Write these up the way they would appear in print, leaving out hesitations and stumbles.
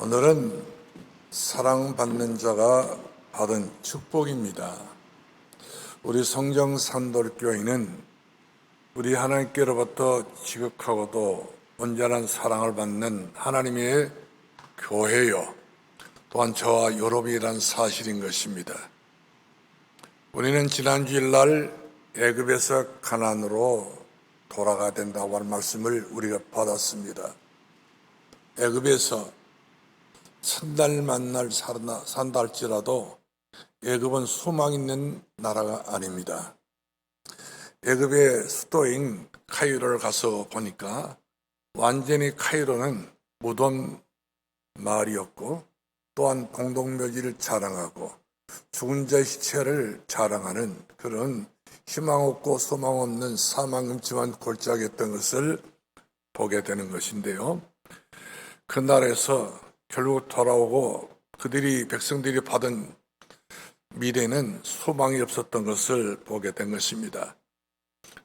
오늘은 사랑받는 자가 받은 축복입니다. 우리 성정 산돌교회는 우리 하나님께로부터 지극하고도 온전한 사랑을 받는 하나님의 교회요, 또한 저와 여러분이란 사실인 것입니다. 우리는 지난 주일날 애굽에서 가나안으로 돌아가야 된다고 하는 말씀을 우리가 받았습니다. 애굽에서 1000달 만날 산다 할지라도 애굽은 소망 있는 나라가 아닙니다. 애굽의 수도인 카이로를 가서 보니까 완전히 카이로는 무덤 마을이었고, 또한 공동묘지를 자랑하고 죽은 자의 시체를 자랑하는 그런 희망 없고 소망 없는 사망음침한 골짜기였던 것을 보게 되는 것인데요. 그 나라에서 결국 돌아오고 백성들이 받은 미래는 소망이 없었던 것을 보게 된 것입니다.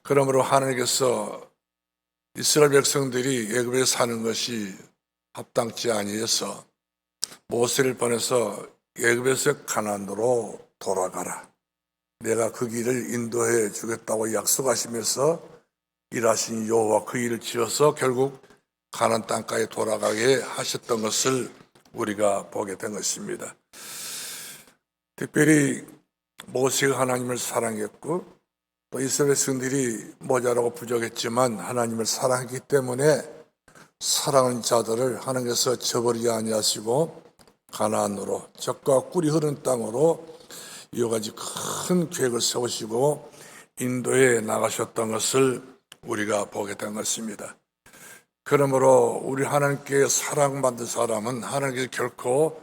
그러므로 하나님께서 이스라엘 백성들이 애굽에 사는 것이 합당치 아니해서 모세를 보내서 애굽에서 가나안으로 돌아가라, 내가 그 길을 인도해 주겠다고 약속하시면서 일하신 여호와 그 일을 지어서 결국 가나안 땅까지 돌아가게 하셨던 것을 우리가 보게 된 것입니다. 특별히 모세가 하나님을 사랑했고, 또 이스라엘 백성들이 모자라고 부족했지만 하나님을 사랑했기 때문에 사랑하는 자들을 하나님께서 저버리지 아니하시고 가나안으로, 젖과 꿀이 흐르는 땅으로 이어가지 큰 계획을 세우시고 인도에 나가셨던 것을 우리가 보게 된 것입니다. 그러므로 우리 하나님께 사랑받는 사람은 하나님께 결코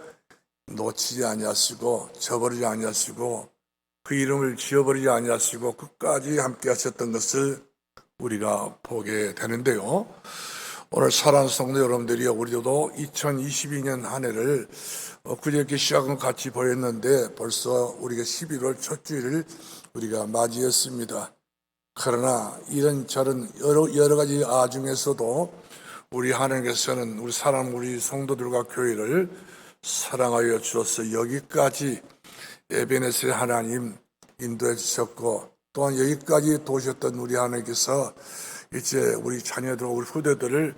놓치지 아니하시고 저버리지 아니하시고 그 이름을 지어버리지 아니하시고 끝까지 함께 하셨던 것을 우리가 보게 되는데요. 오늘 사랑하는 성도 여러분들이, 우리도 2022년 한 해를 그저께 시작은 같이 보였는데 벌써 우리가 11월 첫 주일을 우리가 맞이했습니다. 그러나 이런저런 여러 가지 중에서도 우리 하나님께서는 우리 성도들과 교회를 사랑하여 주셔서 여기까지 에베네셀 하나님 인도해 주셨고, 또한 여기까지 도우셨던 우리 하나님께서 이제 우리 자녀들, 우리 후대들을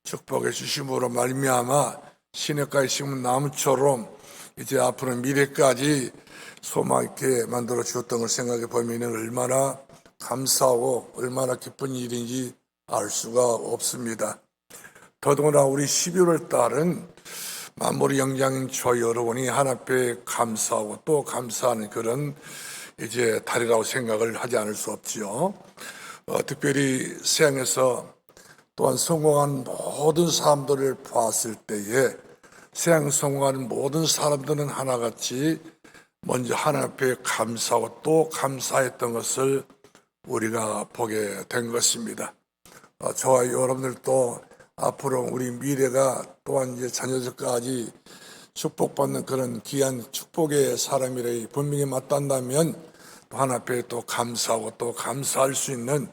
축복해 주심으로 말미암아 시냇가에 심은 나무처럼 이제 앞으로 미래까지 소망 있게 만들어 주었던 걸 생각해 보면 얼마나 감사하고 얼마나 기쁜 일인지 알 수가 없습니다. 더더구나 우리 11월 달은 만물의 영장인 저 여러분이 하나님 앞에 감사하고 또 감사하는 그런 이제 달이라고 생각을 하지 않을 수 없지요. 특별히 세상에서 또한 성공한 모든 사람들을 봤을 때에 세상 성공하는 모든 사람들은 하나같이 먼저 하나님 앞에 감사하고 또 감사했던 것을 우리가 보게 된 것입니다. 저와 여러분들도 앞으로 우리 미래가 또한 이제 자녀들까지 축복받는 그런 귀한 축복의 사람이라 분명히 맞단다면 하나님 앞에 또 감사하고 또 감사할 수 있는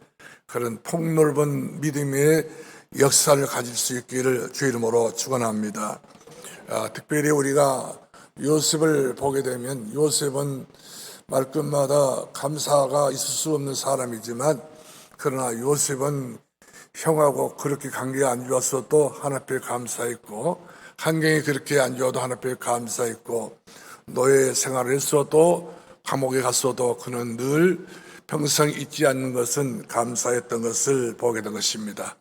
그런 폭넓은 믿음의 역사를 가질 수 있기를 주 이름으로 축원합니다. 특별히 우리가 요셉을 보게 되면 요셉은 말끝마다 감사가 있을 수 없는 사람이지만, 그러나 요셉은 형하고 그렇게 관계가 안 좋았어도 하나님 앞에 감사했고, 환경이 그렇게 안 좋아도 하나님 앞에 감사했고, 노예 생활을 했어도 감옥에 갔어도 그는 늘 평생 잊지 않는 것은 감사했던 것을 보게 된 것입니다.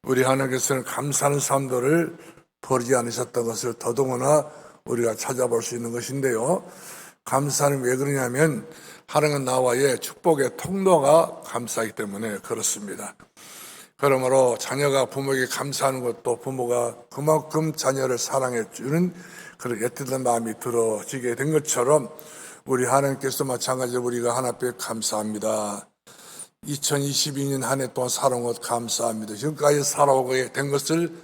우리 하나님께서는 감사하는 사람들을 버리지 않으셨던 것을 더더구나 우리가 찾아볼 수 있는 것인데요. 감사는 왜 그러냐면 하나님 나와의 축복의 통로가 감사하기 때문에 그렇습니다. 그러므로 자녀가 부모에게 감사하는 것도 부모가 그만큼 자녀를 사랑해 주는 그런 애틋한 마음이 들어지게 된 것처럼 우리 하나님께서 마찬가지로 우리가 하나님 앞에 감사합니다. 2022년 한 해 동안 살아온 것 감사합니다. 지금까지 살아오게 된 것을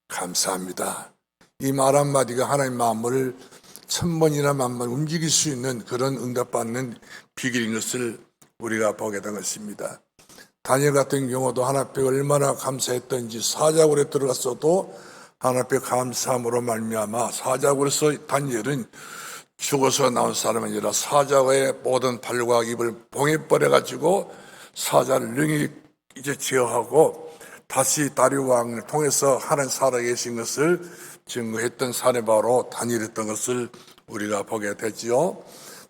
감사합니다. 이 말 한마디가 하나님 마음을 1000번이나 만번 움직일 수 있는 그런 응답받는 비결인 것을 우리가 보게 된 것입니다. 다니엘 같은 경우도 하나님 앞에 얼마나 감사했던지 사자굴에 들어갔어도 하나님 앞에 감사함으로 말미암아 사자고로서 다니엘은 죽어서 나온 사람이 아니라 사자의 모든 발과 입을 봉에 버려가지고 사자를 능히 이제 제어하고 다시 다리오 왕을 통해서 하나님 살아계신 것을 증거했던 사례 바로 다니엘이었던 것을 우리가 보게 되지요.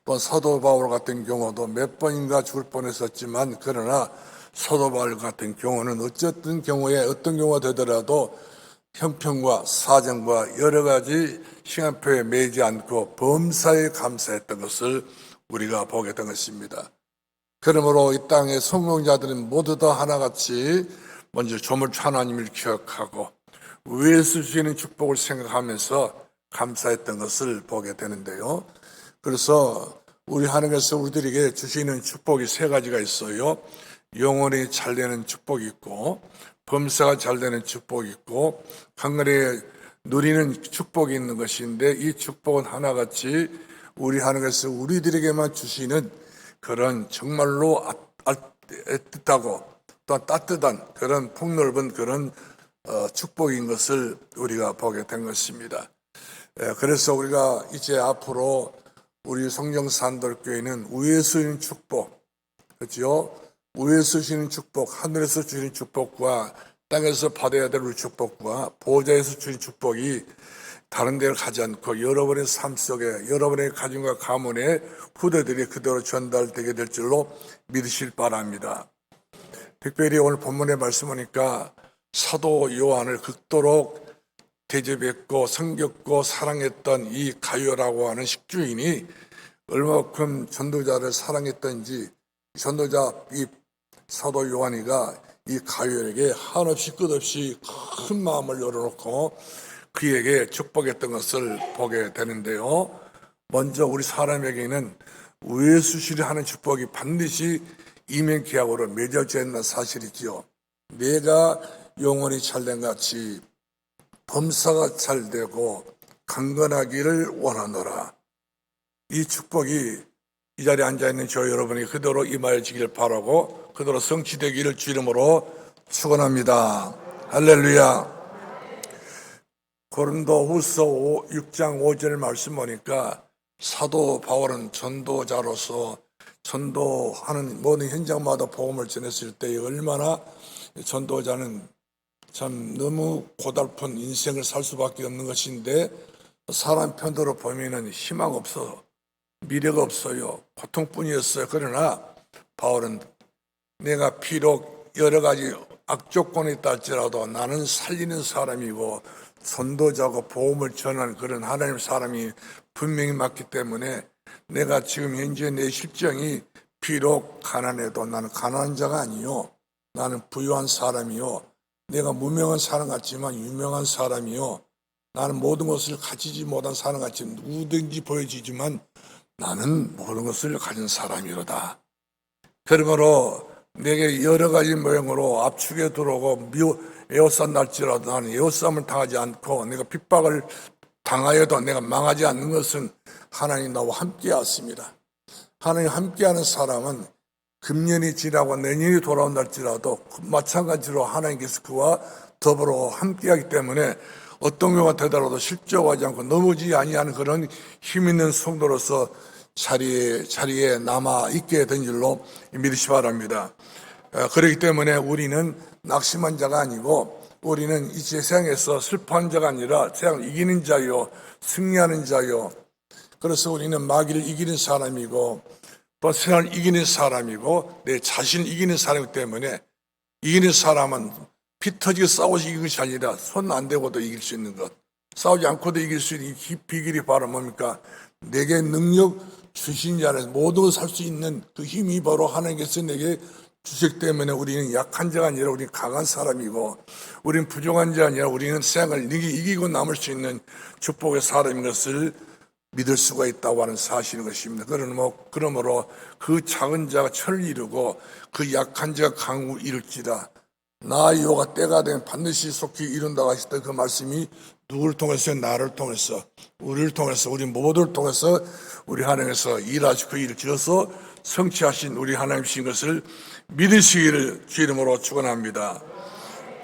또 사도 바울 같은 경우도 몇 번인가 죽을 뻔했었지만 그러나 사도 바울 같은 경우는 어쨌든 경우에 어떤 경우가 되더라도 형편과 사정과 여러 가지 시간표에 매이지 않고 범사에 감사했던 것을 우리가 보게 된 것입니다. 그러므로 이 땅의 성공자들은 모두 다 하나같이 먼저 조물주 하나님을 기억하고 위에서 주시는 축복을 생각하면서 감사했던 것을 보게 되는데요. 그래서 우리 하나님께서 우리들에게 주시는 축복이 세 가지가 있어요. 영혼이 잘 되는 축복이 있고, 범사가 잘 되는 축복이 있고, 강건히 누리는 축복이 있는 것인데, 이 축복은 하나같이 우리 하나님께서 우리들에게만 주시는 그런 정말로 애틋하고 또 따뜻한 그런 폭넓은 그런 축복인 것을 우리가 보게 된 것입니다. 그래서 우리가 이제 앞으로 우리 성령산돌교회는 위에서 주는 축복, 그렇죠? 위에서 주시는 축복, 하늘에서 주시는 축복과 땅에서 받아야 될 우리 축복과 보좌에서 주시는 축복이 다른 데를 가지 않고 여러분의 삶 속에 여러분의 가정과 가문의 후대들이 그대로 전달되게 될 줄로 믿으실 바랍니다. 특별히 오늘 본문의 말씀하니까 사도 요한을 극도로 대접했고 섬겼고 사랑했던 이 가룟이라고 하는 식주인이 얼마큼 전도자를 사랑했던지 전도자 이 사도 요한이가 이 가룟에게 한없이 끝없이 큰 마음을 열어놓고 그에게 축복했던 것을 보게 되는데요. 먼저 우리 사람에게는 외수시를 하는 축복이 반드시 이면계약으로 맺어져 있는 사실이지요. 내가 영혼이 잘된 같이 범사가 잘되고 강건하기를 원하노라. 이 축복이 이 자리에 앉아있는 저 여러분이 그대로 임하여지기를 바라고 그대로 성취되기를 주 이름으로 축원합니다. 할렐루야. 고린도후서 6장 5절 말씀 보니까 사도 바울은 전도자로서 전도하는 모든 현장마다 복음을 전했을 때 얼마나 전도자는 참 너무 고달픈 인생을 살 수밖에 없는 것인데 사람 편으로 보면은 희망 없어 미래가 없어요. 고통뿐이었어요. 그러나 바울은 내가 비록 여러 가지 악조건이 있다 할지라도 나는 살리는 사람이고 전도자고 복음을 전하는 그런 하나님 사람이 분명히 맞기 때문에 내가 지금 현재 내 실정이 비록 가난해도 나는 가난한 자가 아니요. 나는 부유한 사람이요. 내가 무명한 사람 같지만 유명한 사람이요. 나는 모든 것을 가지지 못한 사람 같이 누구든지 보여지지만 나는 모든 것을 가진 사람이로다. 그러므로 내게 여러 가지 모양으로 압축에 들어오고 에워싸 날지라도 나는 에워싸움을 당하지 않고 내가 핍박을 당하여도 내가 망하지 않는 것은 하나님 나와 함께 하십니다. 하나님 함께하는 사람은 금년이 지나고 내년이 돌아온다 할지라도 마찬가지로 하나님께서 그와 더불어 함께하기 때문에 어떤 경우가 되더라도 실족하지 않고 넘어지지 아니하는 그런 힘 있는 성도로서 자리에 남아 있게 된 줄로 믿으시 바랍니다. 그렇기 때문에 우리는 낙심한 자가 아니고 우리는 이 세상에서 슬퍼한 자가 아니라 세상을 이기는 자요 승리하는 자요. 그래서 우리는 마귀를 이기는 사람이고 또 세상을 이기는 사람이고 내 자신을 이기는 사람이기 때문에 이기는 사람은 피 터지게 싸워서 이기는 것이 아니라 손 안 대고도 이길 수 있는 것, 싸우지 않고도 이길 수 있는 이 비결이 바로 뭡니까? 내게 능력 주신 자는 모든 것을 할 수 있는 그 힘이 바로 하나님께서 내게 주셨기 때문에 우리는 약한 자가 아니라 우리는 강한 사람이고 우리는 부족한 자가 아니라 우리는 세상을 이기고 남을 수 있는 축복의 사람인 것을 믿을 수가 있다고 하는 사실인 것입니다. 그러므로 그 작은 자가 철을 이루고 그 약한 자가 강을 이룰지라. 나 여호와가 때가 되면 반드시 속히 이룬다고 하셨던 그 말씀이 누구를 통해서 나를 통해서 우리를 통해서 우리 모두를 통해서 우리 하나님께서 일하시고 그 일을 지어서 성취하신 우리 하나님이신 것을 믿으시기를 주 이름으로 축원합니다.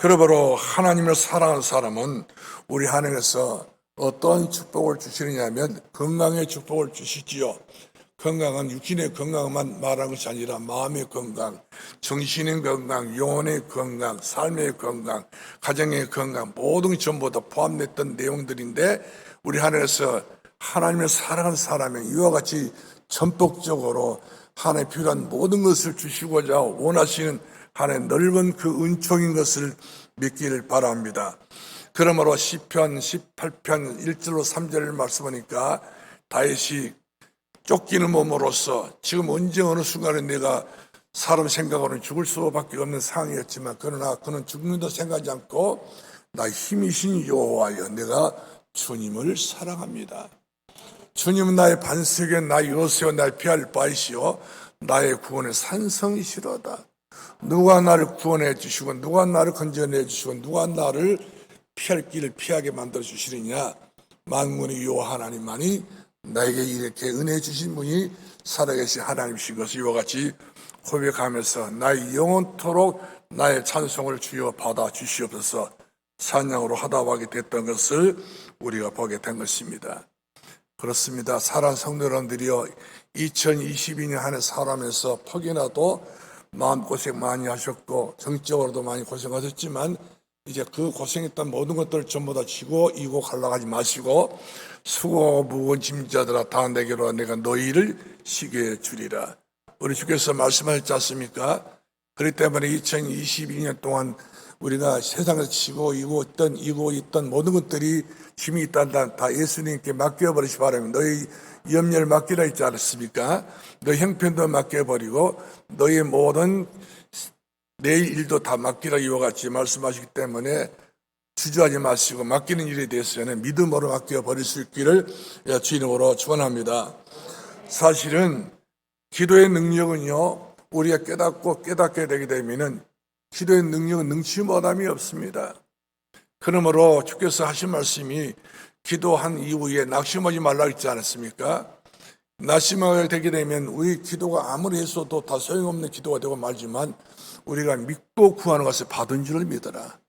그러므로 하나님을 사랑하는 사람은 우리 하나님께서 어떤 축복을 주시느냐 하면 건강의 축복을 주시지요. 건강은 육신의 건강만 말하는 것이 아니라 마음의 건강, 정신의 건강, 영혼의 건강, 삶의 건강, 가정의 건강, 모든 게 전부 다 포함됐던 내용들인데, 우리 하나님께서 하나님을 사랑하는 사람은 이와 같이 전폭적으로 하나님의 필요한 모든 것을 주시고자 원하시는 하나님의 넓은 그 은총인 것을 믿기를 바랍니다. 그러므로 시편 18편 1절로 3절을 말씀하니까 다윗이 쫓기는 몸으로서 지금 언제 어느 순간에 내가 사람 생각으로는 죽을 수밖에 없는 상황이었지만, 그러나 그는 죽는다 생각하지 않고 나 힘이신 여호와여, 내가 주님을 사랑합니다. 주님은 나의 반석이요 나의 요새요 나의 피할 바이시요 나의 구원의 산성이시로다. 누가 나를 구원해 주시고 누가 나를 건져내 주시고 누가 나를 피할 길을 피하게 만들어 주시느냐? 만군의 여호와 하나님만이 나에게 이렇게 은혜 주신 분이 살아계신 하나님이신 것을 이와 같이 고백하면서 나의 영원토록 나의 찬송을 주여 받아 주시옵소서 찬양으로 하다하게 됐던 것을 우리가 보게 된 것입니다. 그렇습니다. 사랑하는 성도 여러분들이여, 2022년 한 해 살아면서 혹여나도 마음고생 많이 하셨고 정적으로도 많이 고생하셨지만, 이제 그 고생했던 모든 것들을 전부 다 지고 이고 갈라가지 마시고 수고 무거운 짐자들아 다 내게로 내가 너희를 쉬게 주리라. 우리 주께서 말씀하셨지 않습니까? 그렇기 때문에 2022년 동안 우리가 세상에서 지고 이고 있던 모든 것들이 짐이 있단다 다 예수님께 맡겨버리시 바랍니다. 너희 염려를 맡기라 했지 않았습니까? 너희 형편도 맡겨버리고 너희 모든 내일 일도 다 맡기라 이와 같이 말씀하시기 때문에 주저하지 마시고 맡기는 일에 대해서는 믿음으로 맡겨버릴 수 있기를 주님으로 축원합니다. 사실은 기도의 능력은요, 우리가 깨닫게 되게 되면은 기도의 능력은 능치 못함이 없습니다. 그러므로 주께서 하신 말씀이 기도한 이후에 낙심하지 말라 했지 않았습니까? 낙심하게 되게 되면 우리 기도가 아무리 했어도 다 소용없는 기도가 되고 말지만, 우리가 믿고 구하는 것을 받은 줄을 믿어라.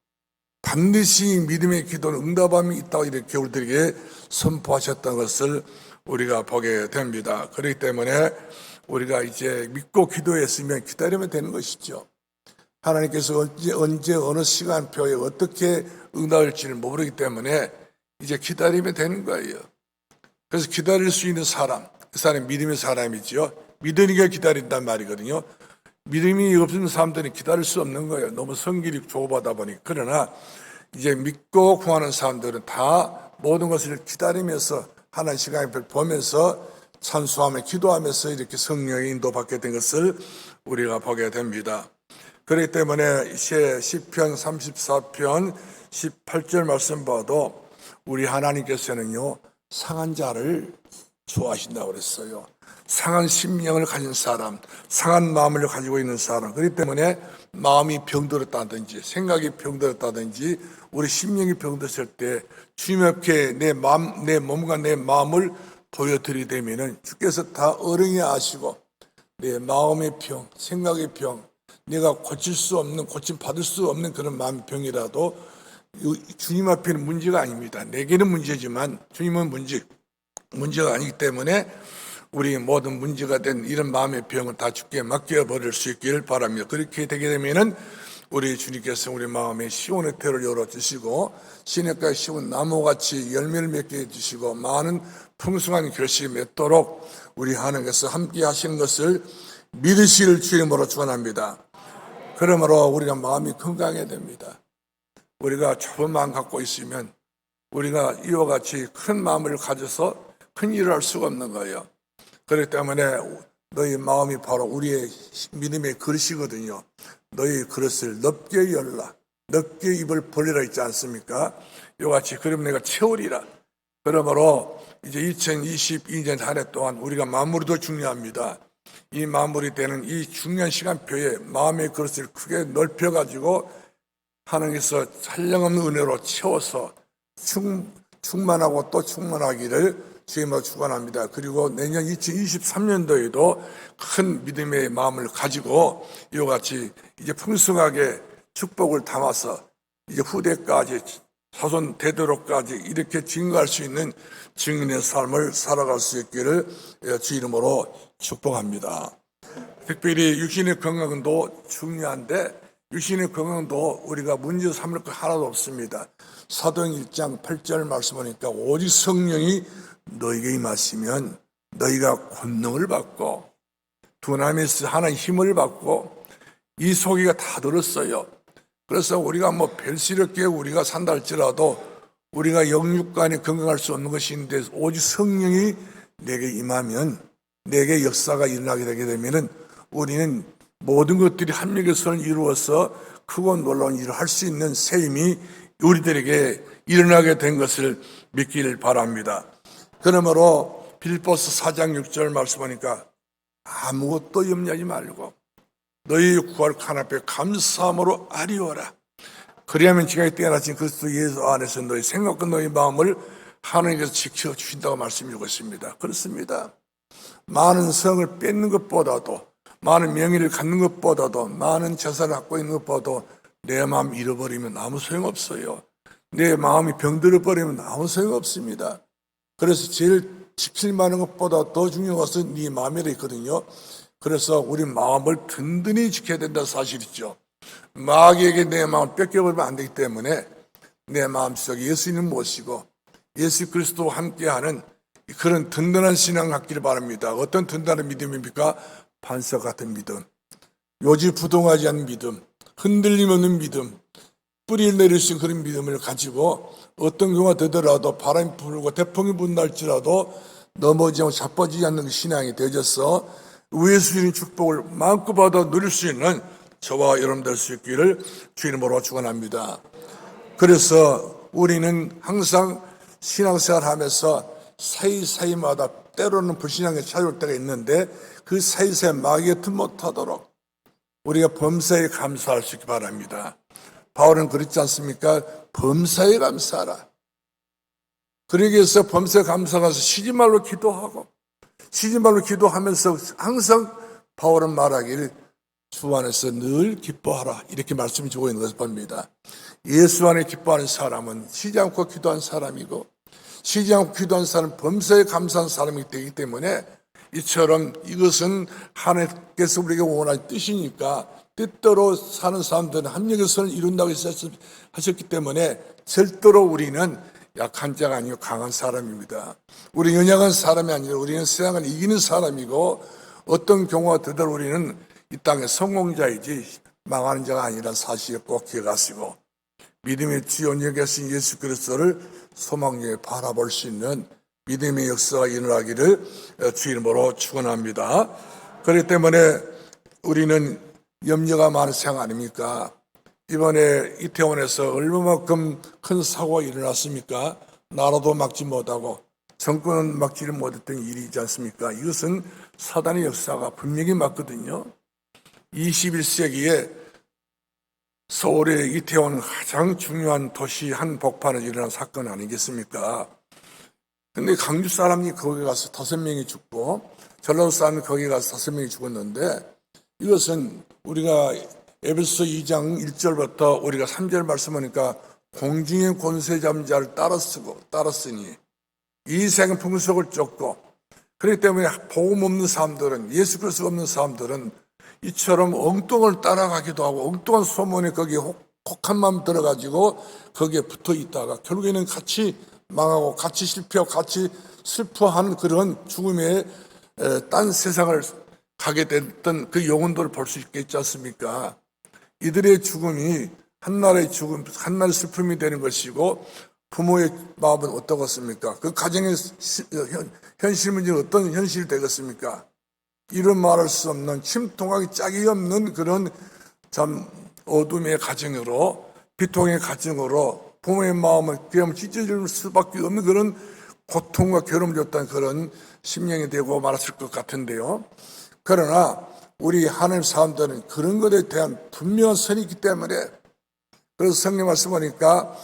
반드시 믿음의 기도는 응답함이 있다고 이렇게 우리들에게 선포하셨던 것을 우리가 보게 됩니다. 그렇기 때문에 우리가 이제 믿고 기도했으면 기다리면 되는 것이죠. 하나님께서 언제 어느 시간표에 어떻게 응답할지를 모르기 때문에 이제 기다리면 되는 거예요. 그래서 기다릴 수 있는 사람, 그 사람이 믿음의 사람이죠. 믿으니까 기다린단 말이거든요. 믿음이 없는 사람들은 기다릴 수 없는 거예요. 너무 성길이 좁아다 보니. 그러나 이제 믿고 구하는 사람들은 다 모든 것을 기다리면서 하나님 시간을 보면서 찬수하며 기도하면서 이렇게 성령의 인도받게 된 것을 우리가 보게 됩니다. 그렇기 때문에 이제 시편 34편 18절 말씀 봐도 우리 하나님께서는요, 상한 자를 좋아하신다고 그랬어요. 상한 심령을 가진 사람, 상한 마음을 가지고 있는 사람. 그렇기 때문에 마음이 병들었다든지 생각이 병들었다든지 우리 심령이 병들었을 때 주님 앞에 내 몸과 내 마음을 보여드리되면은 주께서 다 어른히 아시고 내 마음의 병, 생각의 병, 내가 고칠 수 없는, 고침 받을 수 없는 그런 마음의 병이라도 주님 앞에는 문제가 아닙니다. 내게는 문제지만 주님은 문제가 아니기 때문에 우리 모든 문제가 된 이런 마음의 병을 다 주께 맡겨버릴 수 있기를 바랍니다. 그렇게 되게 되면은 우리 주님께서 우리 마음에 시온의 태를 열어주시고 시냇가에 심은 나무같이 열매를 맺게 해주시고 많은 풍성한 결실이 맺도록 우리 하나님께서 함께 하시는 것을 믿으실 주님으로 축원합니다. 그러므로 우리가 마음이 건강해야 됩니다. 우리가 좁은 마음 갖고 있으면 우리가 이와 같이 큰 마음을 가져서 큰 일을 할 수가 없는 거예요. 그렇기 때문에 너희 마음이 바로 우리의 믿음의 그릇이거든요. 너희 그릇을 넓게 열라, 넓게 입을 벌리라 있지 않습니까? 이와 같이 그러면 내가 채우리라. 그러므로 이제 2022년 한 해 동안 우리가 마무리도 중요합니다. 이 마무리 되는 이 중요한 시간표에 마음의 그릇을 크게 넓혀가지고 하나님께서 한량없는 은혜로 채워서 충만하고 또 충만하기를 주님으로 축원합니다. 그리고 내년 2023년도에도 큰 믿음의 마음을 가지고 이와 같이 이제 풍성하게 축복을 담아서 이제 후대까지 자손 대대로까지 이렇게 증거할 수 있는 증인의 삶을 살아갈 수 있기를 주 이름으로 축복합니다. 특별히 육신의 건강도 중요한데 육신의 건강도 우리가 문제 삼을 것 하나도 없습니다. 사도행 1장 8절 말씀 보니까 오직 성령이 너에게 임하시면 너희가 권능을 받고 두나미스 하나의 힘을 받고 이 소리가 다 들었어요. 그래서 우리가 뭐 별시럽게 우리가 산다 할지라도 우리가 영육간에 건강할 수 없는 것인데 오직 성령이 내게 임하면 내게 역사가 일어나게 되게 되면은 우리는 모든 것들이 합력해서 이루어서 크고 놀라운 일을 할 수 있는 새 힘이 우리들에게 일어나게 된 것을 믿기를 바랍니다. 그러므로 빌립보서 4장 6절 말씀하니까 아무것도 염려하지 말고 너희 구할 칸 앞에 감사함으로 아리오라. 그리하면 지각이 뛰어나신 그리스도 예수 안에서 너희 생각과 너희 마음을 하나님께서 지켜주신다고 말씀드리고 있습니다. 그렇습니다. 많은 성을 뺏는 것보다도 많은 명예를 갖는 것보다도 많은 재산을 갖고 있는 것보다도 내 마음 잃어버리면 아무 소용없어요. 내 마음이 병들어 버리면 아무 소용없습니다. 그래서 제일 지킬 만한 것보다 더 중요한 것은 네 마음이라 있거든요. 그래서 우리 마음을 든든히 지켜야 된다는 사실이죠. 마귀에게 내 마음을 뺏겨버리면 안 되기 때문에 내 마음속에 예수님을 모시고 예수 그리스도와 함께하는 그런 든든한 신앙 갖기를 바랍니다. 어떤 든든한 믿음입니까? 반석 같은 믿음, 요지부동하지 않는 믿음, 흔들림 없는 믿음, 뿌리를 내리신 그런 믿음을 가지고 어떤 경우가 되더라도 바람이 불고 태풍이 분날지라도 넘어지지 않고 자빠지지 않는 신앙이 되어져서 위에서 주는 축복을 마음껏 받아 누릴 수 있는 저와 여러분 될 수 있기를 주 이름으로 축원합니다. 그래서 우리는 항상 신앙생활 하면서 사이사이마다 때로는 불신앙에 찾아올 때가 있는데 그 사이사이 마귀에 틈 못하도록 우리가 범사에 감사할 수 있기 바랍니다. 바울은 그렇지 않습니까? 범사에 감사하라. 그러기 위해서 범사에 감사하면서 쉬지말로 기도하고 쉬지말로 기도하면서 항상 바울은 말하기를 주 안에서 늘 기뻐하라 이렇게 말씀을 주고 있는 것을 봅니다. 예수 안에 기뻐하는 사람은 쉬지 않고 기도한 사람이고 쉬지 않고 기도한 사람은 범사에 감사한 사람이 되기 때문에 이처럼 이것은 하나님께서 우리에게 원하는 뜻이니까 뜻대로 사는 사람들은 합력의 이룬다고 하셨기 때문에 절대로 우리는 약한 자가 아니고 강한 사람입니다. 우리는 연약한 사람이 아니라 우리는 세상을 이기는 사람이고 어떤 경우가 되더라도 우리는 이 땅의 성공자이지 망하는 자가 아니라는 사실을 꼭 기억하시고 믿음의 주 온전히 계신 예수 그리스도를 소망에 바라볼 수 있는 믿음의 역사가 일어나기를 주 이름으로 축원합니다. 그렇기 때문에 우리는 염려가 많은 세상 아닙니까? 이번에 이태원에서 얼마만큼 큰 사고가 일어났습니까? 나라도 막지 못하고 정권은 막지를 못했던 일이지 않습니까? 이것은 사단의 역사가 분명히 맞거든요. 21세기에 서울의 이태원 가장 중요한 도시 한복판에 일어난 사건 아니겠습니까? 근데 강주 사람이 거기 가서 5명이 죽고 전라도 사람이 거기 가서 5명이 죽었는데 이것은 우리가 에베소 2장 1절부터 우리가 3절 말씀하니까 공중의 권세 잡은 자를 따랐으니 이 세상 풍속을 쫓고 그렇기 때문에 복음 없는 사람들은 예수 그리스도 없는 사람들은 이처럼 엉뚱을 따라가기도 하고 엉뚱한 소문에 거기에 혹한 마음 들어가지고 거기에 붙어 있다가 결국에는 같이 망하고 같이 실패하고 같이 슬퍼하는 그런 죽음의 딴 세상을 가게 됐던 그 영혼들을 볼 수 있겠지 않습니까? 이들의 죽음이 한나라의 죽음, 한나라의 슬픔이 되는 것이고 부모의 마음은 어떻겠습니까? 그 가정의 현실 문제는 어떤 현실이 되겠습니까? 이런 말할 수 없는 침통하기 짝이 없는 그런 참 어둠의 가정으로 비통의 가정으로 부모의 마음을 그냥 찢어질 수밖에 없는 그런 고통과 괴로움을 줬다는 그런 심령이 되고 말았을 것 같은데요. 그러나 우리 하나님 사람들은 그런 것에 대한 분명한 선이 있기 때문에 그래서 성경 말씀 보니까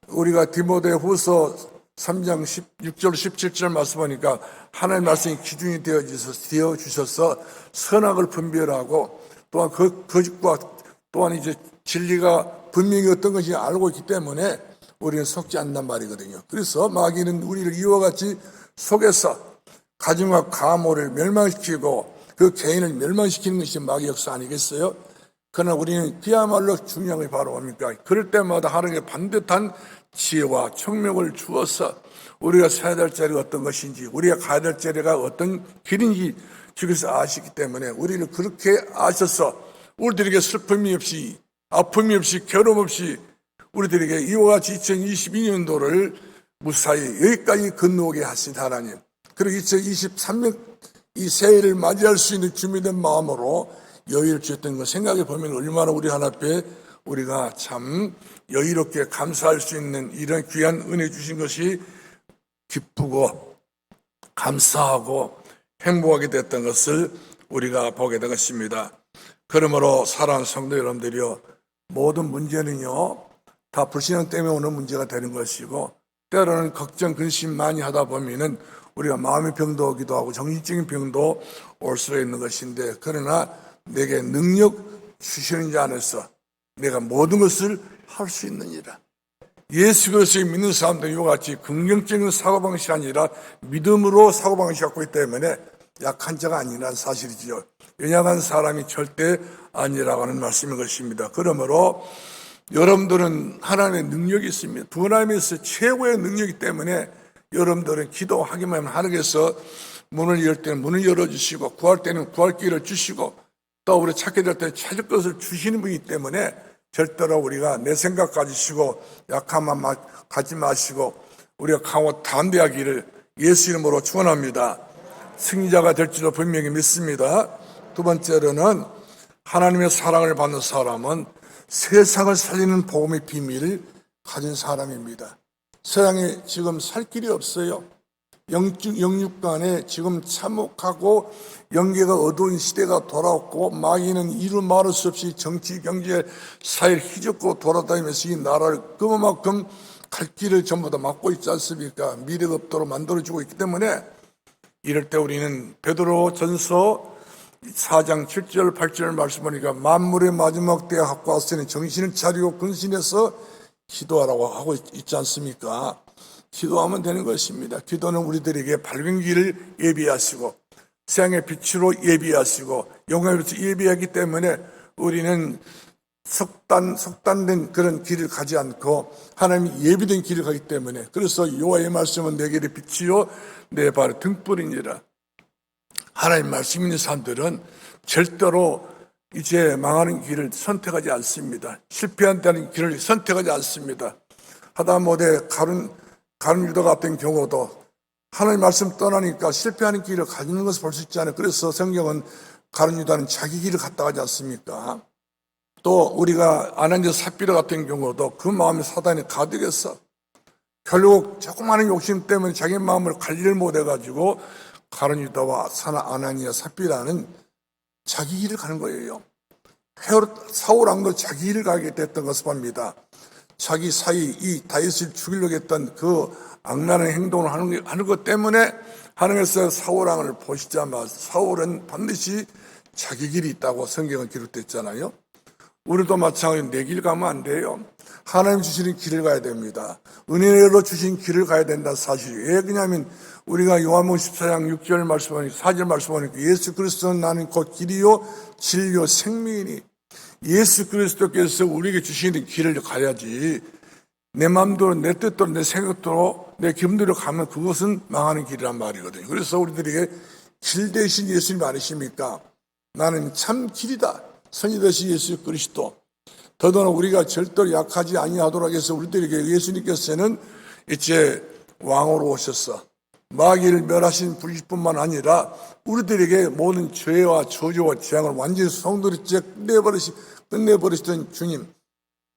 우리가 디모데 후서 3장 16절 17절 말씀 보니까 하나님 말씀이 기준이 되어 주셔서 선악을 분별하고 또한 그 거짓과 또한 이제 진리가 분명히 어떤 것이 알고 있기 때문에 우리는 속지 않는단 말이거든요. 그래서 마귀는 우리를 이와 같이 속여서 가정과 가모를 멸망시키고 그 개인을 멸망시키는 것이 마귀 역사 아니겠어요? 그러나 우리는 그야말로 중요한 게 바로 뭡니까? 그럴 때마다 하나님의 반듯한 지혜와 총명을 주어서 우리가 서야 될 자리가 어떤 것인지, 우리가 가야 될 자리가 어떤 길인지 주께서 아시기 때문에 우리를 그렇게 아셔서 우리들에게 슬픔이 없이, 아픔이 없이, 괴로움 없이 우리들에게 이와 같이 2022년도를 무사히 여기까지 건너오게 하신 하나님, 그리고 2023년 이 새해를 맞이할 수 있는 준비된 마음으로 여유를 주셨던 것 생각해 보면 얼마나 우리 하나님께 우리가 참 여유롭게 감사할 수 있는 이런 귀한 은혜 주신 것이 기쁘고 감사하고 행복하게 됐던 것을 우리가 보게 된 것입니다. 그러므로 사랑하는 성도 여러분들이요, 모든 문제는요 다 불신앙 때문에 오는 문제가 되는 것이고, 때로는 걱정 근심 많이 하다 보면은 우리가 마음의 병도 오기도 하고 정신적인 병도 올 수가 있는 것인데, 그러나 내게 능력 주시는 자 안에서 내가 모든 것을 할 수 있느니라. 예수 그리스도를 믿는 사람들이 이와 같이 긍정적인 사고방식이 아니라 믿음으로 사고방식을 갖고 있기 때문에 약한 자가 아니라는 사실이지요. 연약한 사람이 절대 아니라고 하는 말씀인 것입니다. 그러므로 여러분들은 하나님의 능력이 있습니다. 두 하나님에서 최고의 능력이기 때문에 여러분들은 기도하기만 하면 하나님께서 문을 열 때는 문을 열어주시고, 구할 때는 구할 길을 주시고, 또 우리 찾게 될 때 찾을 것을 주시는 분이기 때문에 절대로 우리가 내 생각 가지시고 약한 마음 갖지 마시고 우리가 강호 담대하기를 예수 이름으로 축원합니다. 승리자가 될지도 분명히 믿습니다. 두 번째로는 하나님의 사랑을 받는 사람은 세상을 살리는 복음의 비밀을 가진 사람입니다. 세상에 지금 살 길이 없어요. 영육 간에 지금 참혹하고 영계가 어두운 시대가 돌아왔고, 마귀는 이루 말할 수 없이 정치, 경제, 사회를 휘젓고 돌아다니면서 이 나라를 그만큼 갈 길을 전부 다 막고 있지 않습니까? 미래가 없도록 만들어주고 있기 때문에 이럴 때 우리는 베드로 전서 4장 7절 8절 말씀 보니까 만물의 마지막 때에 갖고 왔으니 정신을 차리고 근신해서 기도하라고 하고 있지 않습니까? 기도하면 되는 것입니다. 기도는 우리들에게 밝은 길을 예비하시고 세상의 빛으로 예비하시고 영광의 빛을 예비하기 때문에 우리는 속단된 그런 길을 가지 않고 하나님이 예비된 길을 가기 때문에, 그래서 여호와의 말씀은 내 길의 빛이요 내 발의 등불이니라. 하나님 말씀 있는 사람들은 절대로 이제 망하는 길을 선택하지 않습니다. 실패한다는 길을 선택하지 않습니다. 하다못해 가룟 유다 같은 경우도 하나님 말씀 떠나니까 실패하는 길을 가지는 것을 볼 수 있잖아요. 그래서 성경은 가룟 유다는 자기 길을 갔다 가지 않습니까? 또 우리가 아나니아 삽비라 같은 경우도 그 마음에 사단이 가득했어. 결국 조그마한 욕심 때문에 자기 마음을 관리를 못해가지고 가룟 유다와 아나니아 삽비라는 자기 길을 가는 거예요. 사울 왕도 자기 길을 가게 됐던 것을 봅니다. 자기 사이 이 다윗을 죽이려고 했던 그 악랄한 행동을 하는 것 때문에 하나님께서 사울 왕을 보시자마자 사울은 반드시 자기 길이 있다고 성경은 기록됐잖아요. 우리도 마찬가지로 내 길 가면 안 돼요. 하나님 주시는 길을 가야 됩니다. 은혜로 주신 길을 가야 된다는 사실이에요. 왜 그러냐면 우리가 요한복음 14장 6절 말씀 보니까 4절 말씀 보니까 예수 그리스도는 나는 곧 길이요 진리요 생명이니, 예수 그리스도께서 우리에게 주시는 길을 가야지 내 마음대로 내 뜻대로 내 생각대로 내 기분대로 가면 그것은 망하는 길이란 말이거든요. 그래서 우리들에게 길 대신 예수님 아니십니까? 나는 참 길이다. 선이 되신 예수 그리스도. 더더나 우리가 절대로 약하지 아니하도록 해서 우리들에게 예수님께서는 이제 왕으로 오셔서 마귀를 멸하신 분이뿐만 아니라 우리들에게 모든 죄와 저주와 재앙을 완전히 성도로 끝내버리시던 주님,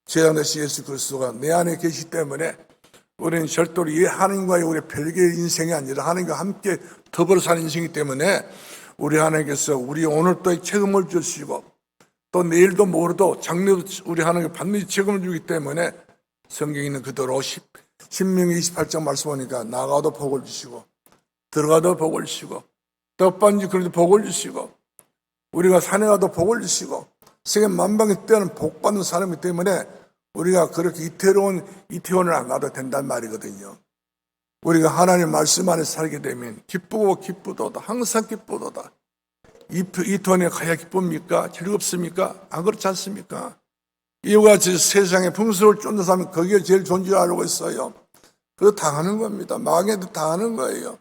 제장 되신 예수 그리스도가 내 안에 계시기 때문에 우리는 절대로 이 하나님과의 우리 별개의 인생이 아니라 하나님과 함께 더불어 사는 인생이기 때문에 우리 하나님께서 우리 오늘도 책임을 주시고 또 내일도 모레도 장래도 우리 하나님께 반드시 책임을 주기 때문에 성경에 있는 그대로 신명기 28장 말씀 보니까 나가도 복을 주시고 들어가도 복을 주시고 떡반지 그래도 복을 주시고 우리가 산에 가도 복을 주시고 세계 만방에 뛰어난 복 받는 사람이기 때문에 우리가 그렇게 이태원을 안 가도 된단 말이거든요. 우리가 하나님 말씀 안에 살게 되면 기쁘고 기쁘도다. 항상 기쁘도다. 이태원에 가야 기쁩니까? 즐겁습니까? 안 그렇지 않습니까? 이와 같이 세상에 풍수를 쫓는 사람은 거기에 제일 좋은 줄 알고 있어요. 그거 당하는 겁니다. 망해도 당하는 거예요.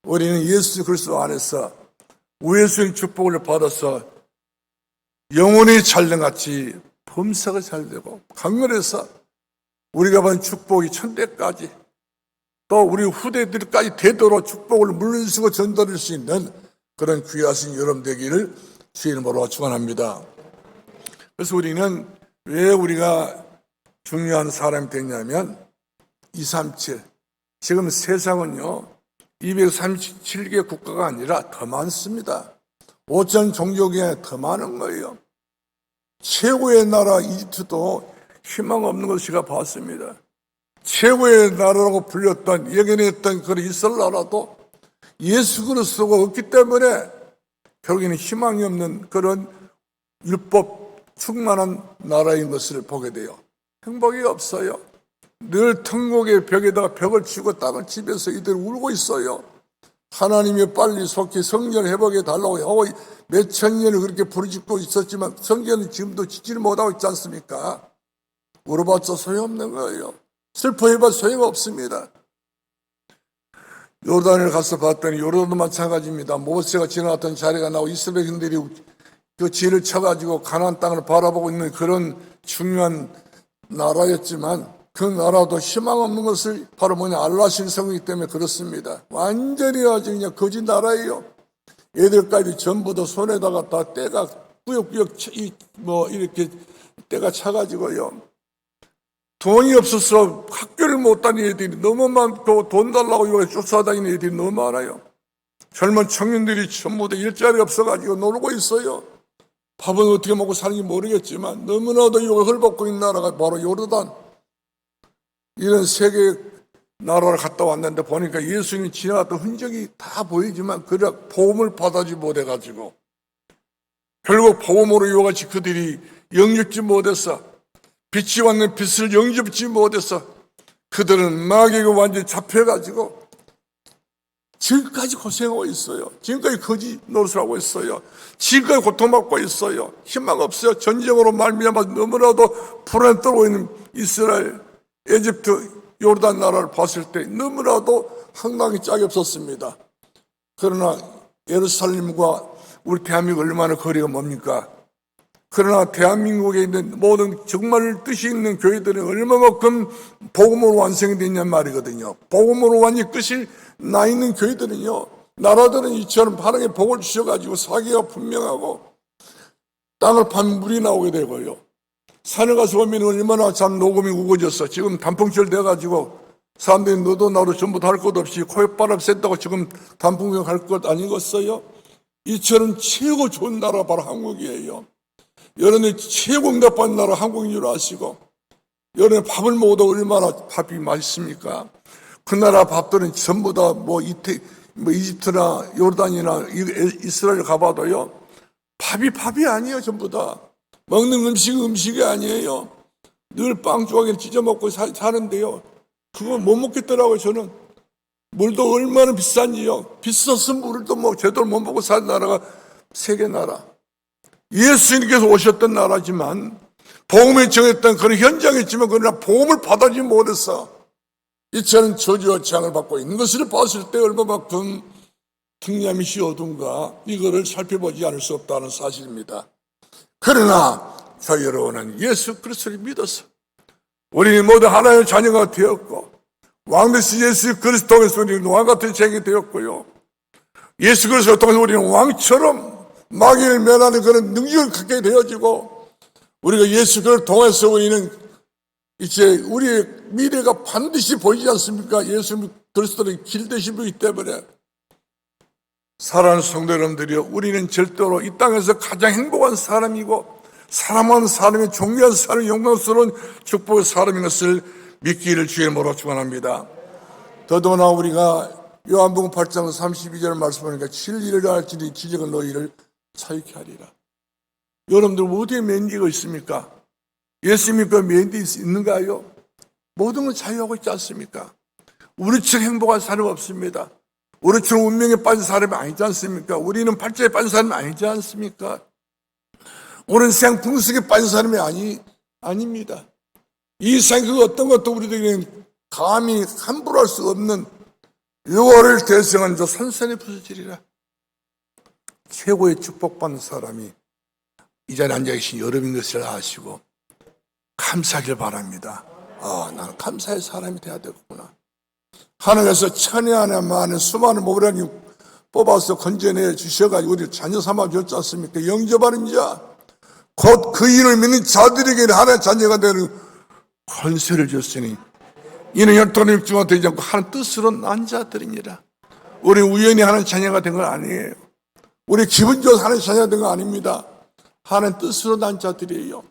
우리는 예수 그리스도 안에서 우회수의 축복을 받아서 영혼이 잘된같이 범사가 잘되고 강렬해서 우리가 받은 축복이 천대까지 또 우리 후대들까지 되도록 축복을 물려주시고 전달할 수 있는 그런 귀하신 여러분 되기를 주의 이름으로 축원합니다. 그래서 우리는 왜 우리가 중요한 사람이 됐냐면 237 지금 세상은요 237개 국가가 아니라 더 많습니다. 5천 종족에 더 많은 거예요. 최고의 나라 이집트도 희망 없는 것을 제가 봤습니다. 최고의 나라라고 불렸던 예견했던 그런 이스라엘 나라도 예수 그리스도가 없기 때문에 결국에는 희망이 없는 그런 율법 충만한 나라인 것을 보게 돼요. 행복이 없어요. 늘 천국의 벽에다가 벽을 치고 땅을 치면서 이들 울고 있어요. 하나님이 빨리 속히 성전 회복해 달라고 하고 몇천 년을 그렇게 부르짖고 있었지만 성전은 지금도 짓지를 못하고 있지 않습니까? 울어봤자 소용없는 거예요. 슬퍼해봐 소용없습니다. 요단을 가서 봤더니 요단도 마찬가지입니다. 모세가 지나갔던 자리가 나오고 이스라엘 백성들이 그 진을 쳐가지고 가나안 땅을 바라보고 있는 그런 중요한 나라였지만 그 나라도 희망 없는 것을 바로 알라신 성이기 때문에 그렇습니다. 완전히 아주 그냥 거짓 나라예요. 애들까지 전부 다 손에다가 다 때가 꾸역꾸역 이렇게 때가 차가지고요. 돈이 없어서 학교를 못 다니는 애들이 너무 많고 돈 달라고 이거 쫓아다니는 애들이 너무 많아요. 젊은 청년들이 전부 다 일자리 없어가지고 놀고 있어요. 밥은 어떻게 먹고 사는지 모르겠지만 너무나도 이거 헐벗고 있는 나라가 바로 요르단. 이런 세계 나라를 갔다 왔는데 보니까 예수님이 지나갔던 흔적이 다 보이지만 그래 복음을 받아지 못해가지고 결국 복음으로 이와 같이 그들이 영접지 못해서 빛이 왔는 빛을 영접지 못해서 그들은 마귀에게 완전히 잡혀가지고 지금까지 고생하고 있어요. 지금까지 거짓 노릇을 하고 있어요. 지금까지 고통받고 있어요. 희망 없어요. 전쟁으로 말미암아 너무나도 불안에 떨고 있는 이스라엘, 에집트, 요르단 나라를 봤을 때 너무나도 황당히 짝이 없었습니다. 그러나 예루살렘과 우리 대한민국 얼마나 거리가 뭡니까? 그러나 대한민국에 있는 모든 정말 뜻이 있는 교회들은 얼마만큼 복음으로 완성이 됐냔 말이거든요. 복음으로 완전히 끝이 나 있는 교회들은요, 나라들은 이처럼 바르게 복을 주셔가지고 사기가 분명하고 땅을 파면 물이 나오게 되고요. 산에 가서 보면 얼마나 참 녹음이 우거졌어. 지금 단풍철 돼가지고 사람들이 너도 나도 전부 다 할 것 없이 코에바람 쐈다고 지금 단풍경 할 것 아니겠어요? 이처럼 최고 좋은 나라 바로 한국이에요. 여러분이 최고 응답받는 나라 한국인 줄 아시고 여러분이 밥을 먹어도 얼마나 밥이 맛있습니까? 그 나라 밥들은 전부 다 이집트나 요르단이나 이스라엘 가봐도요 밥이 아니에요. 전부 다 먹는 음식이 아니에요. 늘 빵 조각에 찢어 먹고 사는데요 그거 못 먹겠더라고요. 저는 물도 얼마나 비싼지요. 비싸서 물도 제대로 못 먹고 사는 나라가 세계 나라. 예수님께서 오셨던 나라지만 복음에 정했던 그런 현장이었지만 그러나 복음을 받아지 못해서 이처럼 저주와 재앙을 받고 있는 것을 봤을 때 얼마만큼 등야미 어둔가 이거를 살펴보지 않을 수 없다는 사실입니다. 그러나 저희 여러분은 예수 그리스도를 믿어서 우리 모두 하나님의 자녀가 되었고 왕되신 예수 그리스도에서 우리는 왕같은 자녀가 되었고요. 예수 그리스도를 통해서 우리는 왕처럼 마귀를 멸하는 그런 능력을 갖게 되어지고 우리가 예수 그리스도를 통해서 우리는 이제 우리의 미래가 반드시 보이지 않습니까? 예수 그리스도는 길 되신 분이기 때문에 사랑하는 성도 여러분들이요, 우리는 절대로 이 땅에서 가장 행복한 사람이고 사랑하는 사람이 존귀한 사람이 영광스러운 축복의 사람인 것을 믿기를 주의 이름으로 축원합니다. 더더나 우리가 요한복음 8장 32절 말씀하니까 진리를 알지니 진리가 너희를 자유케 하리라. 여러분들 어디에 면지가 있습니까? 예수 믿고 매인데 있는가요? 모든 걸 자유하고 있지 않습니까? 우리처럼 행복한 사람 없습니다. 우리처럼 운명에 빠진 사람이 아니지 않습니까? 우리는 팔자에 빠진 사람이 아니지 않습니까? 우리는 세상 풍속에 빠진 사람이 아닙니다. 이 세상 그 어떤 것도 우리들에게는 감히 함부로 할 수 없는 유월을 대성한 저 산산의 부서지리라. 최고의 축복받는 사람이 이 자리에 앉아 계신 여러분인 것을 아시고 감사하길 바랍니다. 나는 감사의 사람이 돼야 되겠구나. 하나님께서 천에 하나 만에 수많은 모래님 뽑아서 건져내 주셔가지고 우리 자녀 삼아 주셨지 않습니까? 영접하는 자, 곧 그 이름을 믿는 자들에게는 하나님의 자녀가 되는 권세를 줬으니 이는 혈통의 육주가 되지 않고 하나님 뜻으로 난 자들이니라. 우리 우연히 하나님 자녀가 된 건 아니에요. 우리 기분 좋아서 하나님 자녀가 된 건 아닙니다. 하나님 뜻으로 난 자들이에요.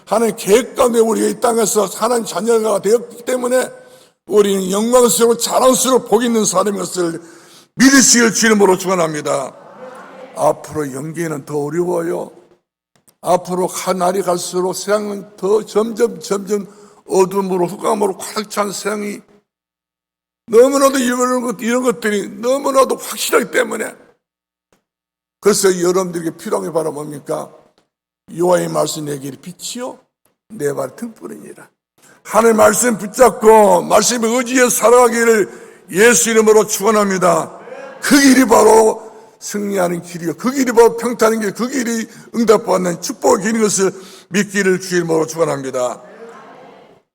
하나님 계획 가운데 우리가 이 땅에서 하나님 자녀가 되었기 때문에 우리는 영광스러운 자랑스러운 복이 있는 사람인 것을 믿으시길 주님으로 축원합니다. 앞으로 연기는 더 어려워요. 앞으로 날이 갈수록 세상은 더 점점 어둠으로 흑암으로 가득 찬 세상이 너무나도 이런 것들이 너무나도 확실하기 때문에 그래서 여러분들에게 필요한 게 바로 뭡니까? 여호와의 말씀 내 길이 빛이요 내 발 등불이니라. 하나님의 말씀 붙잡고 말씀에 의지해 살아가기를 예수 이름으로 축원합니다. 그 길이 바로 승리하는 길이요, 그 길이 바로 평탄한 길, 그 길이 응답받는 축복의 길인 것을 믿기를 주 이름으로 축원합니다.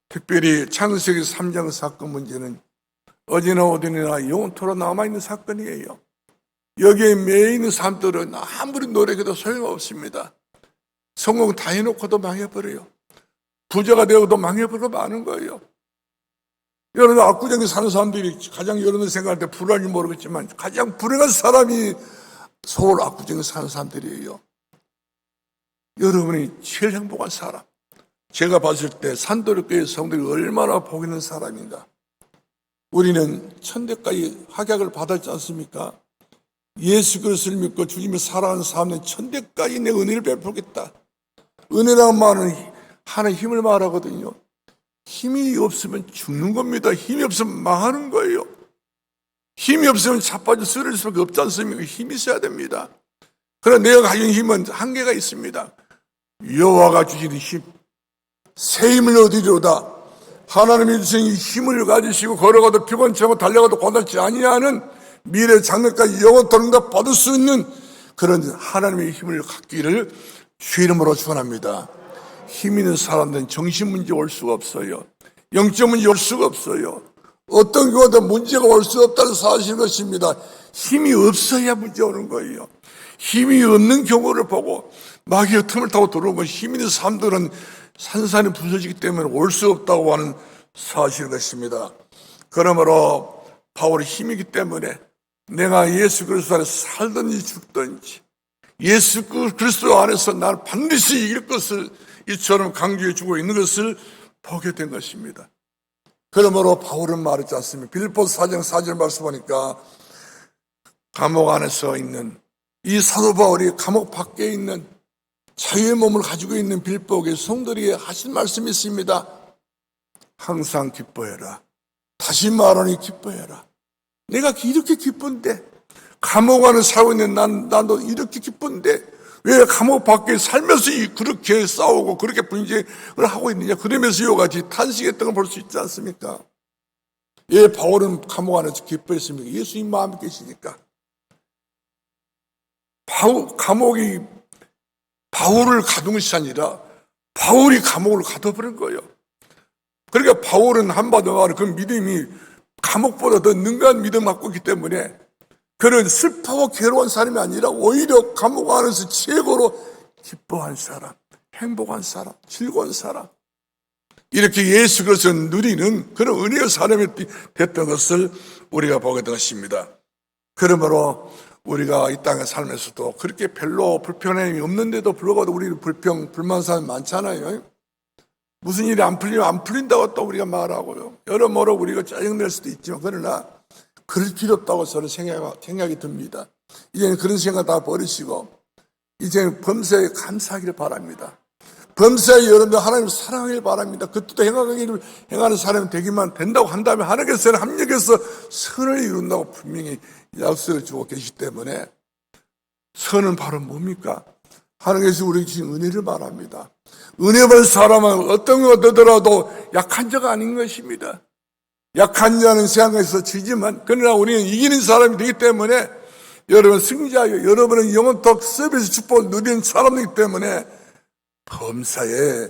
특별히 창세기 3장 사건 문제는 어디나 어디나 영원토록 남아있는 사건이에요. 여기에 매여 있는 사람들은 아무리 노력해도 소용없습니다. 성공 다 해놓고도 망해버려요. 부자가 되어도 망해버리고 마는 거예요. 여러분, 압구정에 사는 사람들이 가장 여러분 생각할 때 불안한지 모르겠지만 가장 불행한 사람이 서울 압구정에 사는 사람들이에요. 여러분이 제일 행복한 사람. 제가 봤을 때 산도리교회 성도들이 얼마나 복 있는 사람인가. 우리는 천대까지 확약을 받았지 않습니까? 예수 그리스도를 믿고 주님을 사랑하는 사람은 천대까지 내 은혜를 베풀겠다. 은혜라는 말은 하나의 힘을 말하거든요. 힘이 없으면 죽는 겁니다. 힘이 없으면 망하는 거예요. 힘이 없으면 자빠져 쓰러질 수밖에 없지 않습니까? 힘이 있어야 됩니다. 그러나 내가 가진 힘은 한계가 있습니다. 여호와가 주시는 힘, 새 힘을 얻으리로다. 하나님이 주신 힘을 가지시고 걸어가도 피곤치 않고 달려가도 고달지 아니하는 미래 장래까지 영원토록 응답 받을 수 있는 그런 하나님의 힘을 갖기를 주 이름으로 축원합니다. 힘 있는 사람들은 정신 문제 올 수가 없어요. 영적 문제 올 수가 없어요. 어떤 경우도 문제가 올 수 없다는 사실인 것입니다. 힘이 없어야 문제 오는 거예요. 힘이 없는 경우를 보고 마귀의 틈을 타고 들어오면 힘 있는 사람들은 산산이 부서지기 때문에 올 수 없다고 하는 사실인 것입니다. 그러므로 바울의 힘이기 때문에 내가 예수 그리스도 안에서 살든지 죽든지 예수 그리스도 안에서 나를 반드시 이길 것을 이처럼 강조해 주고 있는 것을 보게 된 것입니다. 그러므로 바울은 말했지 않습니까? 빌립보서 4장 4절 말씀 보니까 감옥 안에서 있는 이 사도 바울이 감옥 밖에 있는 자유의 몸을 가지고 있는 빌립보의 성도들에게 하신 말씀이 있습니다. 항상 기뻐해라. 다시 말하니 기뻐해라. 내가 이렇게 기쁜데 감옥 안에 살고 있는 나도 이렇게 기쁜데 왜 감옥 밖에 살면서 그렇게 싸우고 그렇게 분쟁을 하고 있느냐. 그러면서 이와 같이 탄식했던 걸 볼 수 있지 않습니까? 예, 바울은 감옥 안에서 기뻐했습니까? 예수님 마음에 계시니까. 감옥이 바울을 가둔 것이 아니라 바울이 감옥을 가둬버린 거예요. 그러니까 바울은 한마디로 말해 그 믿음이 감옥보다 더 능한 믿음을 갖고 있기 때문에 그런 슬퍼하고 괴로운 사람이 아니라 오히려 감옥 안에서 최고로 기뻐한 사람, 행복한 사람, 즐거운 사람, 이렇게 예수 그리스도를 누리는 그런 은혜의 사람이 됐던 것을 우리가 보게 된 것입니다. 그러므로 우리가 이 땅에 살면서도 그렇게 별로 불편함이 없는데도 불구하고 우리는 불만 사람이 많잖아요. 무슨 일이 안 풀리면 안 풀린다고 또 우리가 말하고요. 여러모로 우리가 짜증낼 수도 있지만 그러나 그럴 필요 없다고 저는 생각이 듭니다. 이제는 그런 생각 다 버리시고 이제는 범사에 감사하기를 바랍니다. 범사에 여러분들 하나님을 사랑하길 바랍니다. 그 뜻도 행하는 사람이 되기만 된다고 한다면 하나님께서는 합력해서 선을 이룬다고 분명히 약속을 주고 계시기 때문에 선은 바로 뭡니까? 하나님께서 우리에게 주신 은혜를 말합니다. 은혜 받은 사람은 어떤 것 되더라도 약한 자가 아닌 것입니다. 약한 자는 세상에서 지지만 그러나 우리는 이기는 사람이 되기 때문에 여러분 승자예요. 여러분은 영원토록 서비스 축복을 누리는 사람이기 때문에 범사에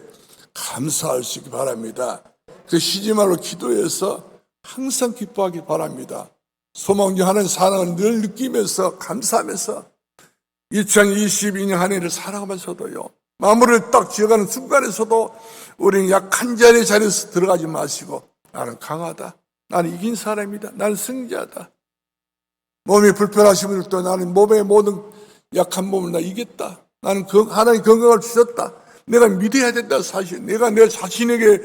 감사할 수 있기 바랍니다. 그 쉬지 말고 기도해서 항상 기뻐하기 바랍니다. 소망하는 사랑을 늘 느끼면서 감사하면서 2022년 한 해를 살아가면서도요, 마무리를 딱 지어가는 순간에서도 우리는 약한 자의 자리에서 들어가지 마시고 나는 강하다, 나는 이긴 사람이다, 나는 승자다. 몸이 불편하신 분들도 나는 몸의 모든 약한 몸을 나 이겼다, 나는 하나님 건강을 주셨다, 내가 믿어야 된다. 사실 내가 내 자신에게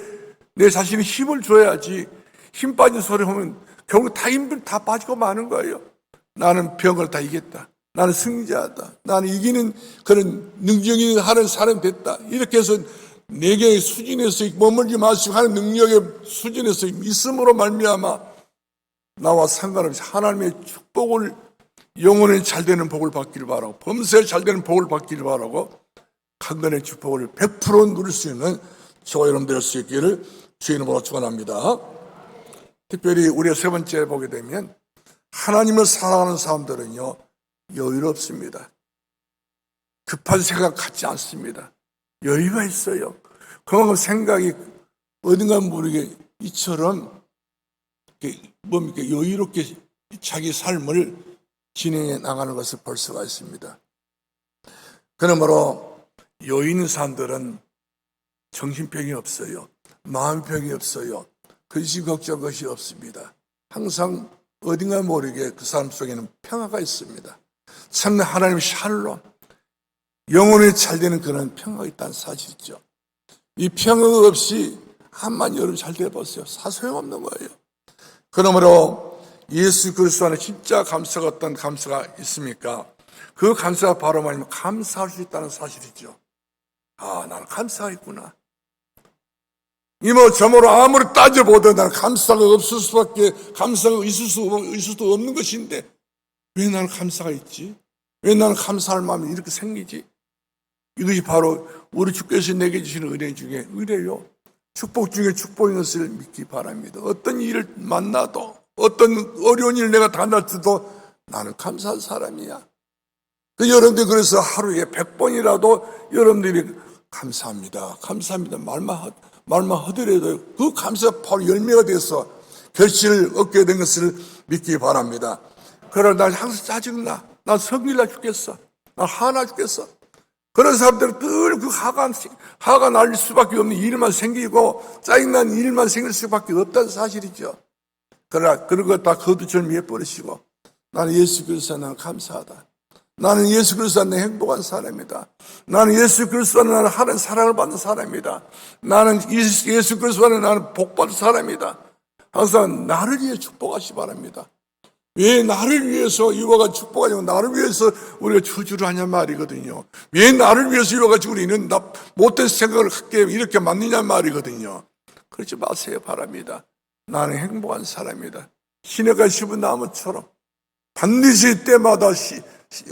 내 자신에 힘을 줘야지. 힘 빠진 소리 하면 결국 다 힘들 다 빠지고 마는 거예요. 나는 병을 다 이겼다, 나는 승자다, 나는 이기는 그런 능력이 하는 사람이 됐다. 이렇게 해서 내게 수준에서 머물지 마시고 하는 능력의 수준에서 있음으로 말미암아 나와 상관없이 하나님의 축복을, 영혼에 잘되는 복을 받기를 바라고, 범사에 잘되는 복을 받기를 바라고, 강건의 축복을 100% 누릴 수 있는 저와 여러분 될 수 있기를 주의 이름으로 축원합니다. 특별히 우리가 세 번째 보게 되면 하나님을 사랑하는 사람들은요, 여유롭습니다. 급한 생각 갖지 않습니다. 여유가 있어요. 그만큼 생각이 어딘가 모르게 이처럼 뭡니까? 여유롭게 자기 삶을 진행해 나가는 것을 볼 수가 있습니다. 그러므로 여유 있는 사람들은 정신병이 없어요. 마음병이 없어요. 근심 걱정 것이 없습니다. 항상 어딘가 모르게 그 사람 속에는 평화가 있습니다. 참된 하나님의 샬롬, 영혼이 잘되는 그런 평화가 있다는 사실이죠. 이 평화 없이 한만 여러분 잘 돼보세요. 소용없는 거예요. 그러므로 예수 그리스도 안에 진짜 감사가 어떤 감사가 있습니까? 그 감사가 바로 말하면 감사할 수 있다는 사실이죠. 아, 나는 감사가 있구나. 저모로 아무리 따져보든 나는 감사가 없을 수밖에, 감사가 있을 수도 없는 것인데 왜 나는 감사가 있지? 왜 나는 감사할 마음이 이렇게 생기지? 이것이 바로 우리 주께서 내게 주시는 은혜 중에 은혜요, 축복 중에 축복인 것을 믿기 바랍니다. 어떤 일을 만나도, 어떤 어려운 일을 내가 당할지도 나는 감사한 사람이야. 여러분들 그래서 하루에 100번이라도 여러분들이 감사합니다, 감사합니다 말만 하더라도 그 감사가 바로 열매가 돼서 결실을 얻게 된 것을 믿기 바랍니다. 그러나 난 항상 짜증나, 난 성질나 죽겠어, 난 화나 죽겠어. 그런 사람들은 늘 그 화가 날 수밖에 없는 일만 생기고 짜증난 일만 생길 수밖에 없다는 사실이죠. 그러나 그런 거 다 거두절미해버리시고 나는 예수 그리스도 나는 감사하다, 나는 예수 그리스도 안에 행복한 사람이다, 나는 예수 그리스도 안에 나는 하나님 사랑을 받는 사람이다, 나는 예수 그리스도 안에 나는 복받은 사람이다. 항상 나를 위해 축복하시 바랍니다. 왜 나를 위해서 이와 같이 축복하냐고, 나를 위해서 우리가 주주를 하냐 말이거든요. 왜 나를 위해서 이와 같이 우리는 못된 생각을 갖게 이렇게 만드냐 말이거든요. 그러지 마세요 바랍니다. 나는 행복한 사람이다. 시내가 씹은 나무처럼 반드시 때마다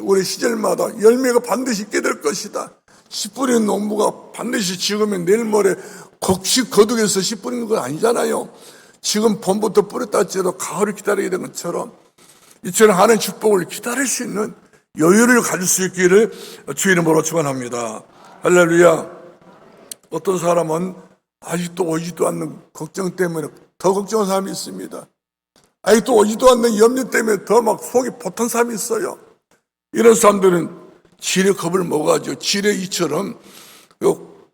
우리 시절마다 열매가 반드시 있게 될 것이다. 씨 뿌리는 농부가 반드시 지으면 내일 모레 거둑에서 씨 뿌리는 건 아니잖아요. 지금 봄부터 뿌렸다 할지라도 가을을 기다리게 된 것처럼 이처럼 하나님의 축복을 기다릴 수 있는 여유를 가질 수 있기를 주의 이름으로 축원합니다. 할렐루야. 어떤 사람은 아직도 오지도 않는 걱정 때문에 더 걱정한 사람이 있습니다. 아직도 오지도 않는 염려 때문에 더 막 속이 보탄 사람이 있어요. 이런 사람들은 지뢰 겁을 먹어가지고 지뢰 이처럼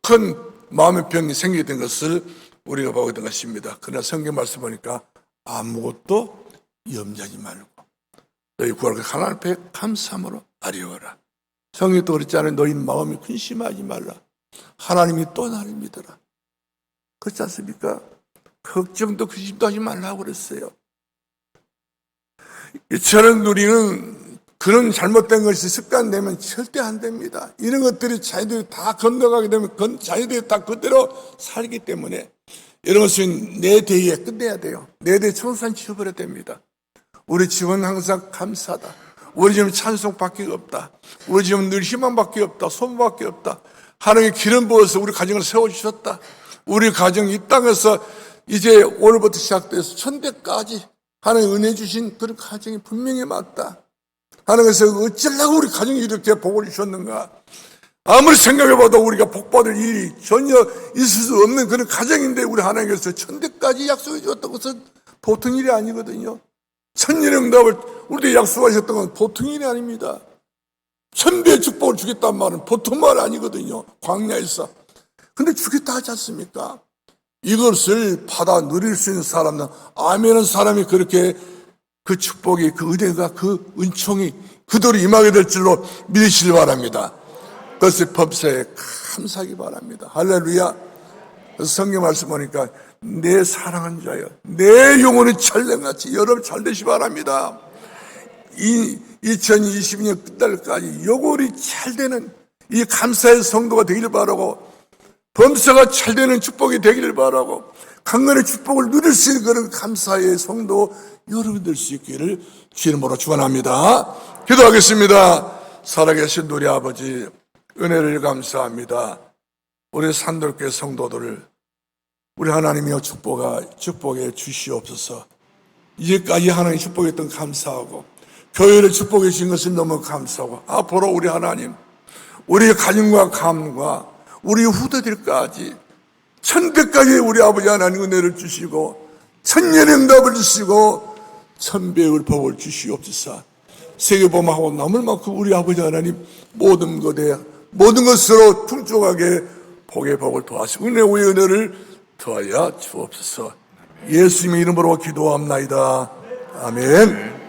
큰 마음의 병이 생기게 된 것을 우리가 보게 된 것입니다. 그러나 성경 말씀 보니까 아무것도 염려하지 말고 너희 구할 하나님 앞에 감사함으로 아뢰어라. 성경도 그랬잖아요. 너희 마음이 근심하지 말라. 하나님이 또 나를 믿어라. 그렇지 않습니까? 걱정도 근심도 하지 말라고 그랬어요. 이처럼 우리는 그런 잘못된 것이 습관되면 절대 안 됩니다. 이런 것들이 자녀들이 다 건너가게 되면 자녀들이 다 그대로 살기 때문에 이런 것은 내 대에 끝내야 돼요. 내 대에 청산 지어버려야 됩니다. 우리 집은 항상 감사다. 우리 집은 찬송밖에 없다. 우리 집은 늘 희망밖에 없다. 소망밖에 없다. 하나님의 기름 부어서 우리 가정을 세워주셨다. 우리 가정이 이 땅에서 이제 오늘부터 시작돼서 천대까지 하나님 은혜 주신 그런 가정이 분명히 맞다. 하나님께서 어쩌려고 우리 가정이 이렇게 복을 주셨는가. 아무리 생각해봐도 우리가 복받을 일이 전혀 있을 수 없는 그런 가정인데 우리 하나님께서 천대까지 약속해 주었던 것은 보통 일이 아니거든요. 천년의 응답을 우리에게 약속하셨던 건 보통 일이 아닙니다. 천배의 축복을 주겠다는 말은 보통 말 아니거든요. 광야에서. 근데 주겠다 하지 않습니까? 이것을 받아 누릴 수 있는 사람은 아멘하는 사람이 그렇게 그 축복이, 그 은혜가, 그 은총이 그대로 임하게 될 줄로 믿으시기 바랍니다. 그것을 범사에 감사하기 바랍니다. 할렐루야. 그래서 성경 말씀 보니까 내 사랑하는 자여, 내 영혼이 찰랑같이 여러분 잘 되시기 바랍니다. 이 2022년 끝날까지 영혼이 잘 되는 이 감사의 성도가 되기를 바라고, 범사가 잘 되는 축복이 되기를 바라고, 강건의 축복을 누릴 수 있는 그런 감사의 성도 여러분 될 수 있기를 주의 이름으로 축원합니다. 기도하겠습니다. 살아계신 우리 아버지, 은혜를 감사합니다. 우리 산돌교회 성도들을 우리 하나님이여 축복해 주시옵소서. 이제까지 하나님 축복했던 감사하고 교회를 축복해 주신 것을 너무 감사하고, 앞으로 우리 하나님, 우리 가정과 가문과 우리 후대들까지 천대까지 우리 아버지 하나님 은혜를 주시고 천년의 응답을 주시고 천배의 복을 주시옵소서. 세계복음하고 남을 만큼 우리 아버지 하나님 모든 것으로 풍족하게 복의 복을 더하시고 은혜의 은혜를 더하여 주옵소서. 예수님의 이름으로 기도합나이다. 아멘.